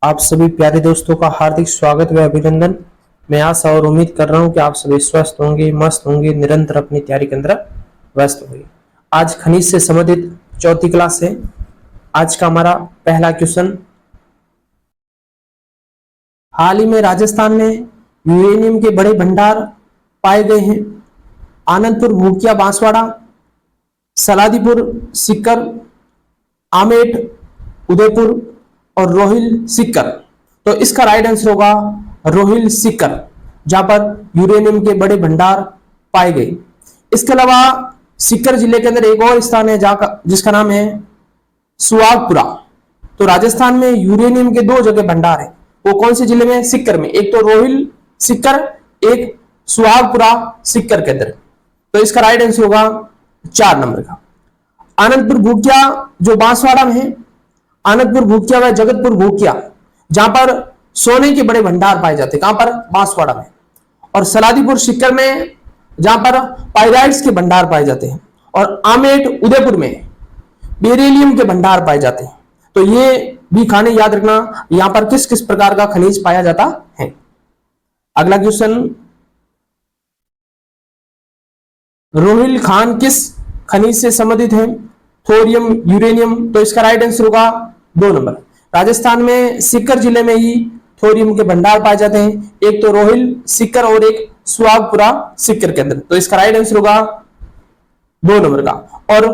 आप सभी प्यारे दोस्तों का हार्दिक स्वागत व अभिनंदन। मैं आशा और उम्मीद कर रहा हूं कि आप सभी स्वस्थ होंगे, मस्त होंगे, निरंतर अपनी तैयारी के अंदर व्यस्त होंगे। आज खनिज से संबंधित चौथी क्लास है। आज का हमारा पहला क्वेश्चन, हाल ही में राजस्थान में यूरेनियम के बड़े भंडार पाए गए हैं। आनंदपुर, भूकिया, बांसवाड़ा, सलादीपुर, सीकर, आमेट, उदयपुर और रोहिल सीकर। तो इसका राइट आंसर होगा रोहिल सीकर, जहां पर यूरेनियम के बड़े भंडार पाए गए। इसके अलावा सीकर जिले के अंदर एक और स्थान है जिसका नाम है सुहागपुरा। तो राजस्थान में यूरेनियम के दो जगह भंडार है। वो कौन से जिले में? सीकर में। एक तो रोहिल सीकर, एक सुहागपुरा सीकर के अंदर। तो इसका राइट आंसर होगा 4 नंबर का। आनंदपुर भूकिया जो बांसवाड़ा में है, आनंदपुर भूकिया व जगतपुर भूकिया, जहां पर सोने के बड़े भंडार पाए जाते हैं। कहां पर? बांसवाड़ा में। और सलादीपुर सीकर में, जहां पर पाइराइट्स के भंडार पाए जाते हैं। और आमेट उदयपुर में बेरिलियम के भंडार पाए जाते हैं। तो ये भी खाने याद रखना, यहां पर किस किस प्रकार का खनिज पाया जाता है। अगला क्वेश्चन, रोहिल खान किस खनिज से संबंधित है? Thorium, uranium. तो इसका राइट आंसर होगा 2 नंबर। राजस्थान में सीकर जिले में ही थोरियम के भंडार पाए जाते हैं। एक तो रोहिल सीकर और एक सुहागपुरा सीकर के अंदर। तो इसका राइट आंसर होगा 2 नंबर का। और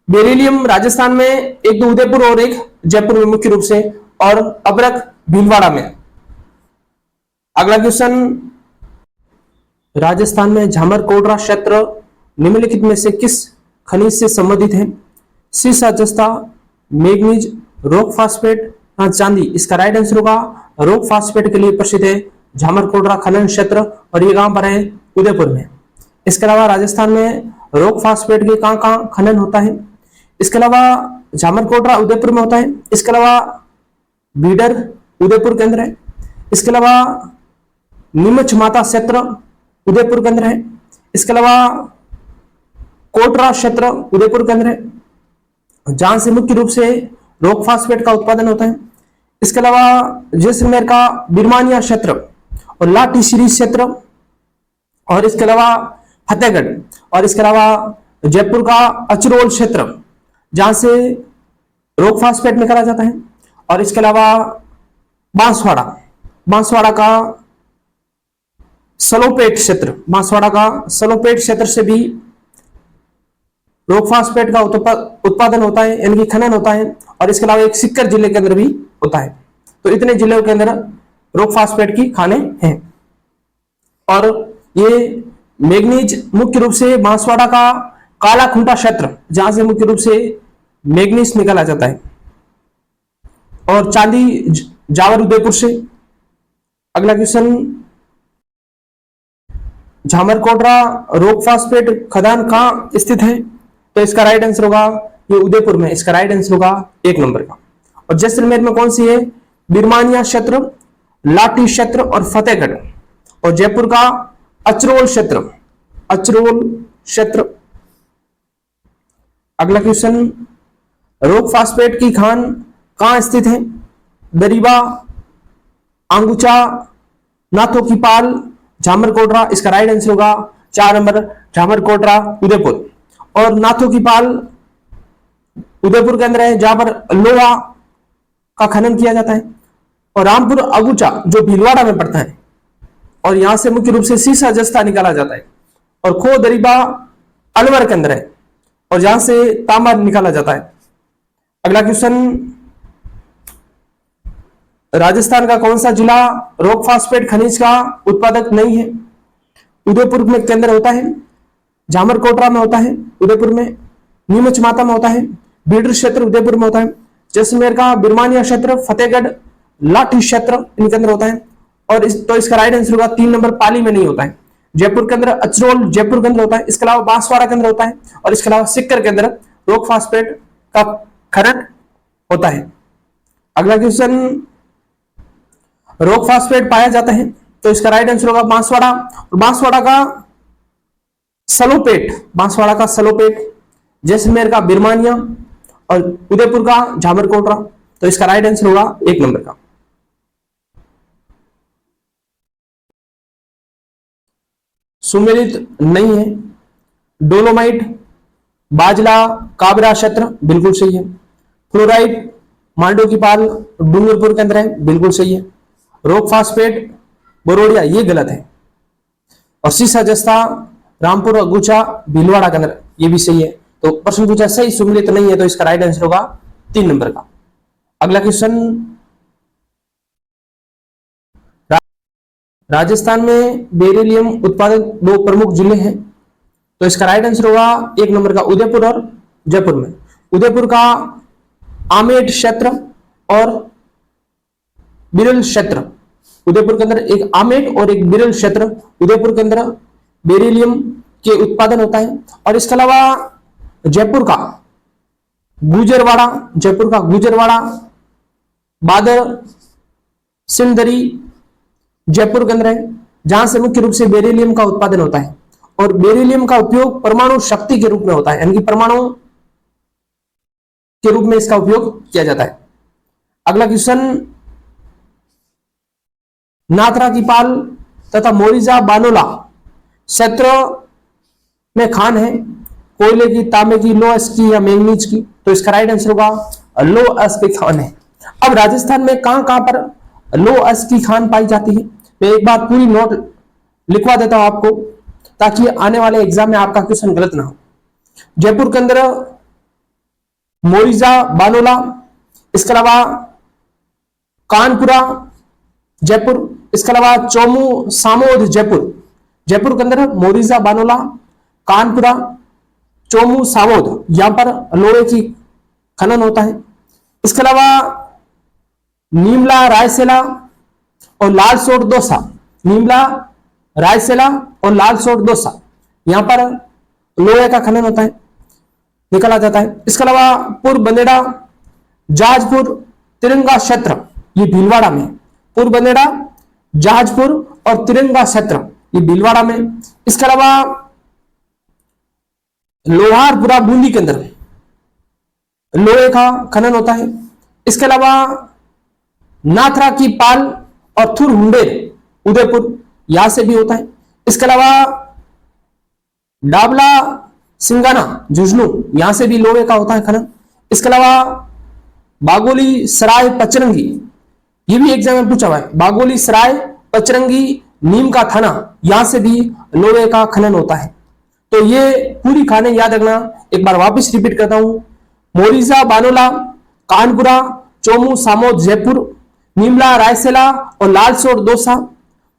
बेरिलियम राजस्थान में एक तो उदयपुर और एक जयपुर में मुख्य रूप से, और अबरक भीलवाड़ा में। अगला क्वेश्चन, राजस्थान में झामर कोडरा क्षेत्र निम्नलिखित में से किस खनिज से संबंधित है? सीसा, जस्ता, मैग्नीज, रॉक फास्फेट, चांदी। इसका राइट आंसर होगा रॉक फास्फेट के लिए प्रसिद्ध है झामर कोडरा खनन क्षेत्र, और ये कहां पर है? उदयपुर में। इसके अलावा राजस्थान में रॉक फास्फेट के कहां कहां खनन होता है? इसके अलावा झामर कोडरा उदयपुर में होता है। इसके अलावा बीडर उदयपुर के अंदर है। इसके अलावा नीमच माता क्षेत्र उदयपुर के अंदर है। इसके अलावा कोटरा क्षेत्र उदयपुर के अंदर है, जहां से मुख्य रूप से रॉक फास्फेट का उत्पादन होता है। इसके अलावा जैसलमेर का बिरमानिया क्षेत्र और लाठी सीरीज क्षेत्र, और इसके अलावा फतेहगढ़, और इसके अलावा जयपुर का अचरोल क्षेत्र, जहां से रॉक फास्फेट निकाला जाता है। और इसके अलावा बांसवाड़ा का सलोपेट क्षेत्र, बांसवाड़ा का सलोपेट क्षेत्र से भी रॉक फास्फेट का उत्पादन होता है, यानी कि खनन होता है। और इसके अलावा एक सीकर जिले के अंदर भी होता है। तो इतने जिलों के अंदर रॉक फास्फेट की खाने हैं। और ये मैग्नीज मुख्य रूप से बांसवाड़ा का काला खूंटा क्षेत्र, जहां से मुख्य रूप से मैग्नीज निकाला जाता है। और चांदी जावर उदयपुर से। अगला क्वेश्चन, झामर कोडरा रॉक फास्फेट खदान कहां स्थित है? तो इसका राइट आंसर होगा ये उदयपुर में। इसका राइट आंसर होगा 1 नंबर का। और जैसलमेर में कौन सी है? बिरमानिया क्षेत्र, लाठी क्षेत्र और फतेहगढ़। और जयपुर का अचरोल क्षेत्र। अगला क्वेश्चन, रॉक फास्फेट की खान कहां स्थित है? दरीबा, आंगुचा, नाथों की पाल, झामर कोडरा। इसका राइट आंसर होगा 4 नंबर, झामर कोडरा उदयपुर। और नाथों की पाल उदयपुर के अंदर है, जहां पर लोहा का खनन किया जाता है। और रामपुर अगुचा जो भीलवाड़ा में पड़ता है, और यहां से मुख्य रूप से सीसा जस्ता निकाला जाता है। और खो दरीबा अलवर के अंदर है, और जहां से तांबा निकाला जाता है। अगला क्वेश्चन, राजस्थान का कौन सा जिला रॉक फास्फेट खनिज का उत्पादक नहीं है? उदयपुर में के अंदर होता है, झामर कोटरा में होता है उदयपुर में, नीमच माता में होता है, बीडर क्षेत्र उदयपुर में होता है, जैसलमेर का बिरमानिया क्षेत्र, फतेहगढ़, लाठी क्षेत्र इनके अंदर होता है। और तो इसका राइट आंसर होगा 3 नंबर, पाली में नहीं होता है। जयपुर के अंदर अचरोल जयपुर के अंदर होता है। इसके अलावा बांसवाड़ा के अंदर होता है, और इसके अलावा सीकर के अंदर रॉक फास्फेट का खनन होता है। अगला क्वेश्चन, रॉक फास्फेट पाया जाता है, तो इसका राइट आंसर होगा बांसवाड़ा। और बांसवाड़ा का सलोपेट, जैसलमेर का बिरमानिया और उदयपुर का झामर कोटरा। तो इसका राइट आंसर होगा 1 नंबर का। सुमेलित नहीं है। डोलोमाइट, बाजला, काबरा क्षेत्र, बिल्कुल सही है। फ्लोराइड, मांडो की पाल, डूंगरपुर के अंदर है, बिल्कुल सही है। रॉक फास्फेट, बरोडिया, ये गलत है। और सीसा जस्ता, रामपुर, अगुचा, भीलवाड़ा के अंदर, ये भी सही है। तो प्रश्न पूछा सही सुमेलित नहीं है, तो इसका राइट आंसर होगा 3 नंबर का। अगला क्वेश्चन, राजस्थान में बेरिलियम उत्पादक 2 प्रमुख जिले हैं, तो इसका राइट आंसर होगा 1 नंबर का उदयपुर और जयपुर में। उदयपुर का आमेट क्षेत्र और बिरल क्षेत्र, उदयपुर के अंदर एक आमेट और एक बिरल क्षेत्र, उदयपुर के अंदर बेरिलियम के उत्पादन होता है। और इसके अलावा जयपुर का गुजरवाड़ा, जयपुर का गुजरवाड़ा, बादर, सिंदरी, जयपुर के अंदर है, जहां से मुख्य रूप से बेरिलियम का उत्पादन होता है। और बेरिलियम का उपयोग परमाणु शक्ति के रूप में होता है, यानी कि परमाणु के रूप में इसका उपयोग किया जाता है। अगला क्वेश्चन, नाथरा की पाल तथा मोरिजा बानोला क्षेत्र में खान है, कोयले की, तांबे की, लोह की या मैंगनीज की, तो इसका राइट आंसर होगा लोह की खान है। अब राजस्थान में कहां कहां पर लोह की खान पाई जाती है, मैं एक बार पूरी नोट लिखवा देता हूं आपको, ताकि आने वाले एग्जाम में आपका क्वेश्चन गलत ना हो। जयपुर के अंदर मोरिजा बानोला, इसके अलावा कानपुरा जयपुर, इसके अलावा चोमू सामोद जयपुर, जयपुर के अंदर मोरिजा बानोला, कानपुरा, चोमू सामोद, यहां पर लोहे की खनन होता है। इसके अलावा नीमला, रायसेला और लालसोट दौसा, नीमला, रायसेला और लालसोट दौसा, यहां पर लोहे का खनन होता है, निकाला जाता है। इसके अलावा पूर्व बंदेड़ा, जहाजपुर, तिरंगा क्षेत्र, ये भीलवाड़ा में, पूर्व बंदेड़ा, जहाजपुर और तिरंगा क्षेत्र, ये भीलवाड़ा में। इसके अलावा लोहारपुरा, बूंदी के अंदर लोहे का खनन होता है। इसके अलावा नाथरा की पाल और थुर हुंडेर, उदयपुर, यहां से भी होता है। इसके अलावा डाबला सिंगाना, झुंझुनू, यहां से भी लोहे का होता है खनन। इसके अलावा बागोली सराय पचरंगी, ये भी एग्जाम में पूछा हुआ है, बागोली सराय पचरंगी, नीम का थाना, यहां से भी लोहे का खनन होता है। तो ये पूरी खाने याद रखना, एक बार वापस रिपीट करता हूं, मोरिजा बानोला, कानपुरा, चोमू सामोद जयपुर, नीमला, रायसेला और लालसोट दौसा,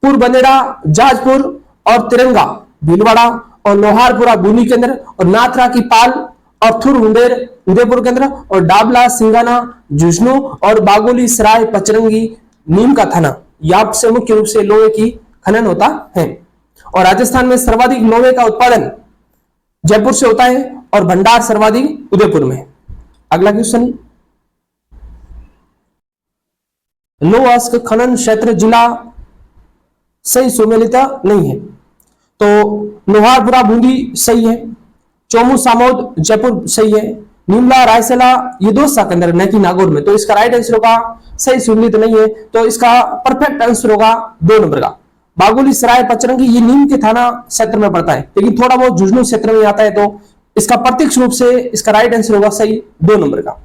पूर्व बंदेड़ा, जहाजपुर और तिरंगा भीलवाड़ा, और लोहारपुरा बूंदी के अंदर, और नाथरा की पाल और थुर हुंडेर उदयपुर के अंदर, और डाबला सिंगाना, झुंझुनू और बागोली सराय पचरंगी, नीम का थाना, यहाँ से मुख्य रूप से लोहे की खनन होता है। और राजस्थान में सर्वाधिक लोहे का उत्पादन जयपुर से होता है और भंडार सर्वाधिक उदयपुर में। अगला क्वेश्चन, लोह खनन क्षेत्र जिला सही सुमेलित नहीं है, तो लोहारपुरा बूंदी सही है, चोमू सामोद जयपुर सही है, नीमला रायसेला ये दौसा के अंदर न कि नागौर में, तो इसका राइट आंसर होगा सही सुमेलित नहीं है, तो इसका परफेक्ट आंसर होगा 2 नंबर का। बागोली सराय पचरंगी ये नीम के थाना क्षेत्र में पड़ता है, लेकिन थोड़ा बहुत झुंझुनू क्षेत्र में आता है, तो इसका प्रत्यक्ष रूप से इसका राइट आंसर होगा सही 2 नंबर का।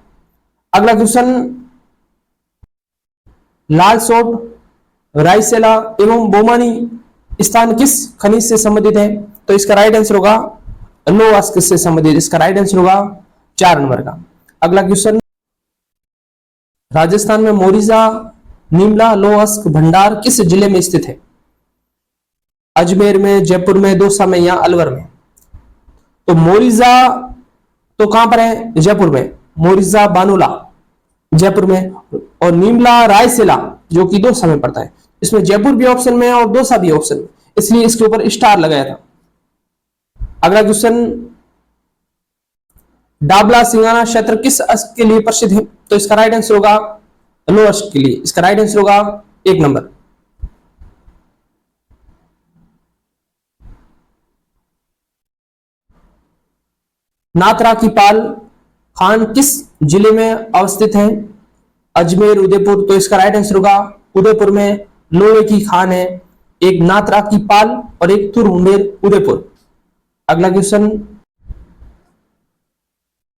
अगला क्वेश्चन, लालसोट, रायसेला एवं बोमानी स्थान किस खनिज से संबंधित है, तो इसका राइट आंसर होगा लोह से संबंधित, इसका राइट आंसर होगा 4 नंबर का। अगला क्वेश्चन, राजस्थान में मोरिजा, नीमला, लोह भंडार किस जिले में स्थित है, अजमेर में, जयपुर में, दौसा में या अलवर में। तो मोरिजा तो कहां पर है, जयपुर में, मोरिजा बानोला जयपुर में, और नीमला रायसेला जो कि दौसा में पड़ता है। इसमें जयपुर भी ऑप्शन में है और दौसा भी ऑप्शन में, इसलिए इसके ऊपर स्टार लगाया था। अगला क्वेश्चन, डाबला सिंगाना क्षेत्र किस अश्क के लिए प्रसिद्ध है, तो इसका राइट आंसर होगा लोह अश्क के लिए, इसका राइट आंसर होगा 1 नंबर। नाथरा की पाल खान किस जिले में अवस्थित है, अजमेर, उदयपुर, तो इसका राइट आंसर होगा उदयपुर में लोहे की खान है। एक नाथरा की पाल और एक तुर मुंडेर उदयपुर। अगला क्वेश्चन,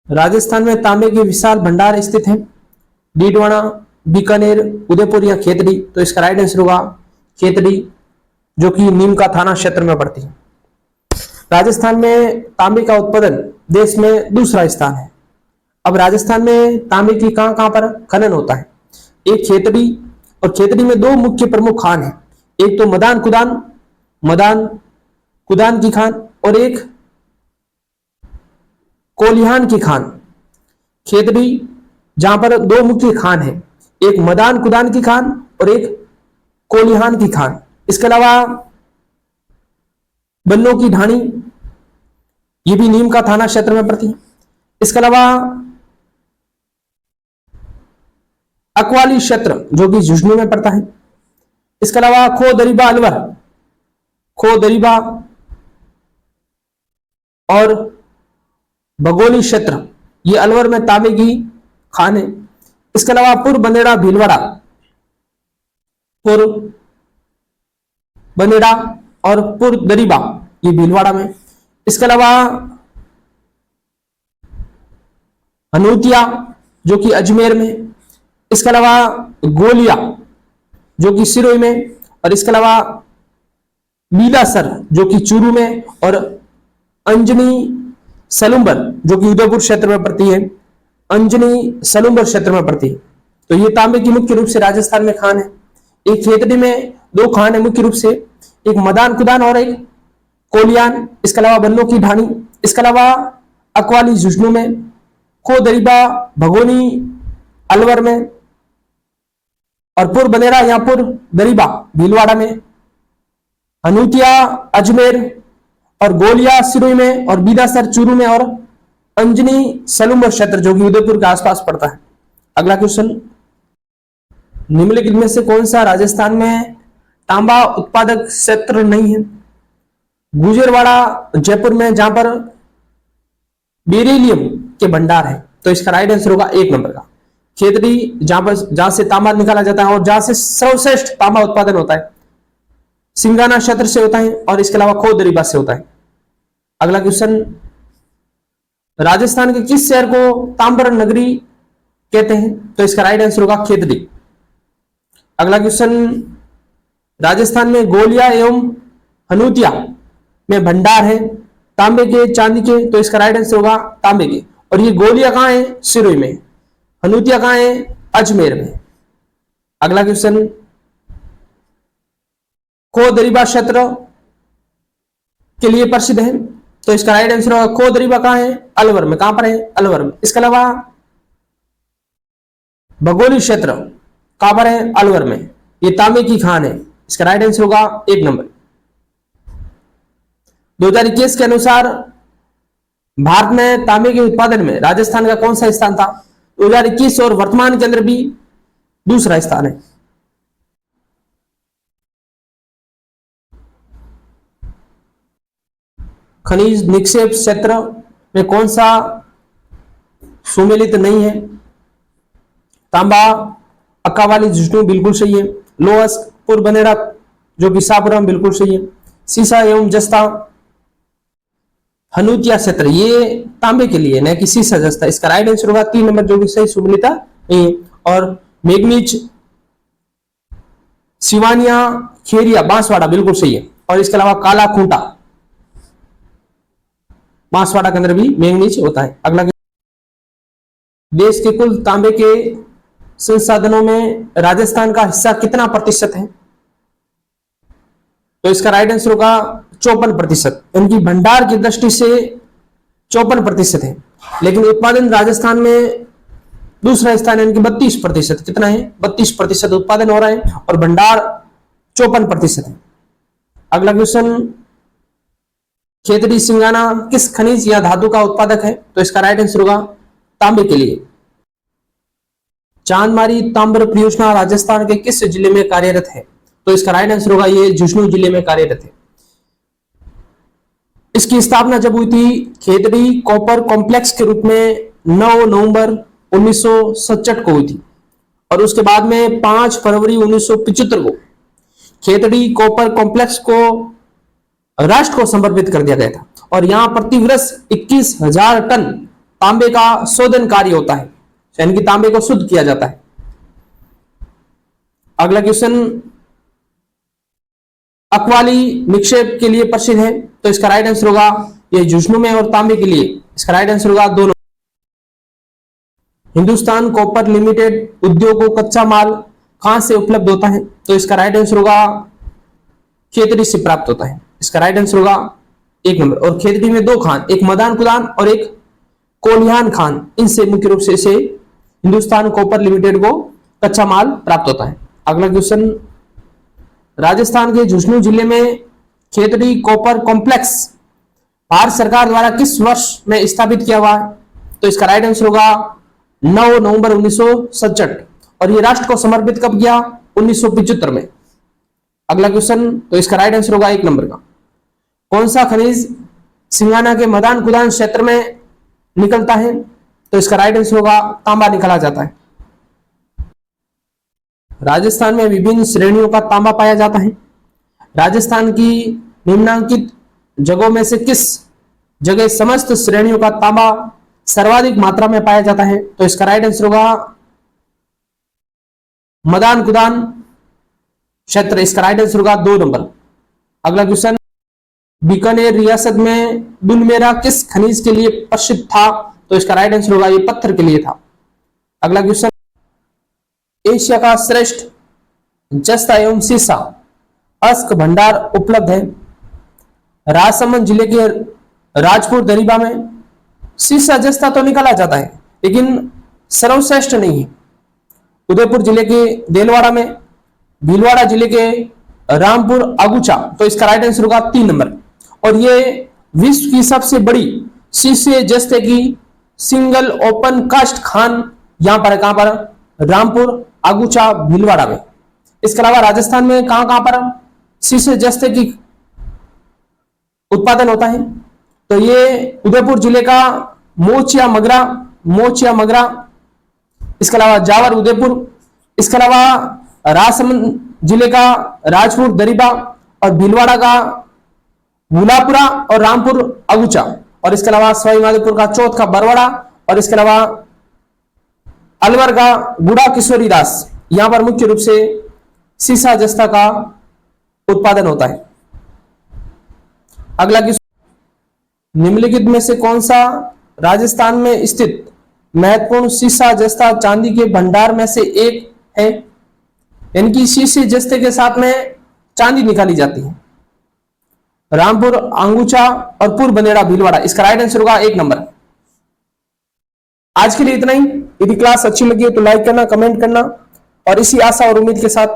राजस्थान में तांबे के विशाल भंडार स्थित हैं। डीडवाना, बीकानेर, उदयपुर या खेतड़ी। तो इसका राइट आंसर होगा खेतड़ी, जो कि नीम का थाना क्षेत्र में पड़ती है। राजस्थान में तांबे का उत्पादन देश में दूसरा स्थान है। अब राजस्थान में तांबे की कहां कहां पर खनन होता है? एक खेतड़ी, और खेतड़ी में दो मुख्य प्रमुख खान हैं। एक तो मदान कुदान की खान और एक कोलिहान की खान। खेतड़ी जहां पर दो मुख्य खान हैं, एक मदान कुदान की खान और एक कोलिहान की खान। इसके अलावा बल्लों की ढाणी, ये भी नीम का थाना क्षेत्र में पड़ती है। इसके अलावा अकवाली क्षेत्र जो कि झुंझुनू में पड़ता है। इसके अलावा खो दरीबा अलवर, खो दरीबा और बगोली क्षेत्र, ये अलवर में तांबे की खान है। इसके अलावा पुर बंदेड़ा भीलवाड़ा, पुर बंदेड़ा और पुर दरीबा, ये भीलवाड़ा में। इसके अलावा हनूतिया जो कि अजमेर में। इसके अलावा गोलिया जो कि सिरोही में। और इसके अलावा बीलासर जो कि चूरू में। और अंजनी सलुंबर जो कि उदयपुर क्षेत्र में पड़ती है, अंजनी सलुंबर क्षेत्र में पड़ती है। तो ये तांबे की मुख्य रूप से राजस्थान में खान है। एक खेतड़ी में दो खान है मुख्य रूप से, एक मदान कुदान और एक कोलियान। इसके अलावा बल्लों की ढाणी। इसके अलावा अकवाली झुंझुनू में, खो दरीबा भगोनी अलवर में, और पुर बनेरा या पुर दरीबा भीलवाड़ा में, हनूतिया अजमेर और गोलिया सिरोही में, और बीदासर चूरू में, और अंजनी सलुंबर क्षेत्र जो कि उदयपुर के आसपास पड़ता है। अगला क्वेश्चन, निम्नलिखित में से कौन सा राजस्थान में तांबा उत्पादक क्षेत्र नहीं है? गुजरवाड़ा जयपुर में, जहां पर बेरिलियम के भंडार है। तो इसका राइट आंसर होगा 1 नंबर का खेतड़ी, जहां से तांबा निकाला जाता है और जहां से सर्वश्रेष्ठ तांबा उत्पादन होता है, सिंगाना क्षेत्र से होता है, और इसके अलावा खो दरीबा से होता है। अगला क्वेश्चन, राजस्थान के किस शहर को तांबर नगरी कहते हैं? तो इसका राइट आंसर होगा खेतड़ी। अगला क्वेश्चन, राजस्थान में गोलिया एवं हनूतिया में भंडार है तांबे के, चांदी के। तो इसका राइट आंसर होगा तांबे के। और ये गोलिया कहां है? सिरोही में। हनूतिया कहां है? अजमेर में। अगला क्वेश्चन, खो दरीबा क्षेत्र के लिए प्रसिद्ध है। तो इसका राइट आंसर होगा खो दरीबा कहां है? अलवर में। कहां पर है? अलवर में। इसके अलावा भगोली क्षेत्र कहां पर है? अलवर में। ये तांबे की खान है। इसका राइट आंसर होगा 1 नंबर। 2021 के अनुसार भारत में तांबे के उत्पादन में राजस्थान का कौन सा स्थान था? 2021 और वर्तमान के अंदर भी दूसरा स्थान है। खनिज निक्षेप क्षेत्र में कौन सा सुमेलित नहीं है? तांबा, अक्कावाली झुंझुनू बिल्कुल सही है। लोहस, पुर बनेरा जो कि शाहपुरम बिल्कुल सही है। सीसा एवं जस्ता, हनूतिया क्षेत्र ये तांबे के लिए न कि सीसा जस्ता। इसका राइट आंसर होगा 3 नंबर जो कि सही सुमेलिता नहीं है। और मैग्नीज, सिवानिया, खेरिया, बांसवाड़ा बिल्कुल सही है। और इसके अलावा काला खूंटा, बांसवाड़ा के अंदर भी मैग्नीज होता है। अगला, देश के कुल तांबे के संसाधनों में राजस्थान का हिस्सा कितना प्रतिशत है? तो इसका राइट आंसर होगा 54%। इनकी भंडार की दृष्टि से 54% है, लेकिन उत्पादन राजस्थान में दूसरा स्थान है, इनकी 32%। कितना है? 32% उत्पादन हो रहा है और भंडार 54% है। अगला क्वेश्चन, खेतड़ी सिंगाना किस खनिज या धातु का उत्पादक है? तो इसका राइट आंसर होगा तांबे के लिए। चांदमारी तांबर परियोजना राजस्थान के किस जिले में कार्यरत है? तो इसका राइट आंसर होगा ये झुंझुनू जिले में कार्यरत है। इसकी स्थापना जब हुई थी खेतड़ी कॉपर कॉम्प्लेक्स के रूप में 9 नवंबर 1967 को हुई थी, और उसके बाद में 5 फरवरी 1975 को खेतड़ी कॉपर कॉम्प्लेक्स को राष्ट्र को समर्पित कर दिया गया था। और यहां प्रतिवर्ष 21,000 टन तांबे का शोधन कार्य होता है, यानी कि तांबे को शुद्ध किया जाता है। अगला क्वेश्चन, अकवाली निक्षेप के लिए प्रसिद्ध है, तो इसका राइट आंसर होगा ये झुंझुनू में, और तांबे के लिए इसका राइट आंसर होगा दोनों। हिंदुस्तान कॉपर लिमिटेड उद्योग को कच्चा माल कहां से उपलब्ध होता है, तो इसका राइट आंसर होगा खेतड़ी से प्राप्त होता है, इसका राइट आंसर होगा 1 नंबर। और खेतड़ी में 2 खान, एक मदान कुदान और एक कोलिहान खान, इनसे मुख्य रूप से इसे हिंदुस्तान कॉपर लिमिटेड को कच्चा माल प्राप्त होता है। अगला क्वेश्चन, राजस्थान के झुंझुनू जिले में खेतड़ी कॉपर कॉम्प्लेक्स भारत सरकार द्वारा किस वर्ष में स्थापित किया हुआ है, तो इसका राइट आंसर होगा 9 नवंबर 1967, और ये राष्ट्र को समर्पित कब किया, 1975 में। अगला क्वेश्चन, तो इसका राइट आंसर होगा 1 नंबर का। कौन सा खनिज सिंगाना के मदान कुदान क्षेत्र में निकलता है, तो इसका राइट आंसर होगा तांबा निकाला जाता है। राजस्थान में विभिन्न श्रेणियों का तांबा पाया जाता है। राजस्थान की निम्नांकित जगहों में से किस जगह समस्त श्रेणियों का तांबा सर्वाधिक मात्रा में पाया जाता है, तो इसका राइट आंसर होगा मदान कुदान क्षेत्र, इसका राइट आंसर होगा 2 नंबर। अगला क्वेश्चन, बीकानेर रियासत में दुलमेरा किस खनिज के लिए प्रसिद्ध था, तो इसका राइट आंसर होगा ये पत्थर के लिए था। अगला क्वेश्चन, एशिया का श्रेष्ठ जस्ता एवं सीसा अश्क भंडार उपलब्ध है। राजसमंद जिले के राजपुर दरीबा में सीसा जस्ता तो निकाला जाता है, लेकिन सर्वश्रेष्ठ नहीं है। उदयपुर जिले के देलवाड़ा में, भीलवाड़ा जिले के रामपुर अगुचा, तो इसका राइट आंसर होगा 3 नंबर। और ये विश्व की सबसे बड़ी शीशे जस्ते की सिंगल ओपन कास्ट खान यहां पर है, कहां पर, रामपुर अगुचा भीलवाड़ा में। इसके अलावा राजस्थान में कहां कहां पर शीशे जस्ते की उत्पादन होता है, तो ये उदयपुर जिले का मोचिया मगरा, इसके अलावा जावर उदयपुर, इसके अलावा राजसमंद जिले का राजपुर दरीबा, और भीलवाड़ा का भूलापुरा और रामपुर अगुचा, और इसके अलावा सवाईमाधोपुर का चौथ का बरवाड़ा, और इसके अलावा अलवर का गुड़ा किशोरी दास, यहां पर मुख्य रूप से सीसा जस्ता का उत्पादन होता है। अगला क्वेश्चन, निम्नलिखित में से कौन सा राजस्थान में स्थित महत्वपूर्ण सीसा जस्ता चांदी के भंडार में से एक है, यानी कि शीशे जस्ते के साथ में चांदी निकाली जाती है। रामपुर अंगुचा और पूर्व बंदेड़ा भीलवाड़ा, इसका राइट आंसर होगा 1 नंबर। आज के लिए इतना ही। यदि क्लास अच्छी लगी हो तो लाइक करना, कमेंट करना, और इसी आशा और उम्मीद के साथ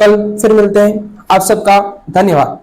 कल फिर मिलते हैं। आप सबका धन्यवाद।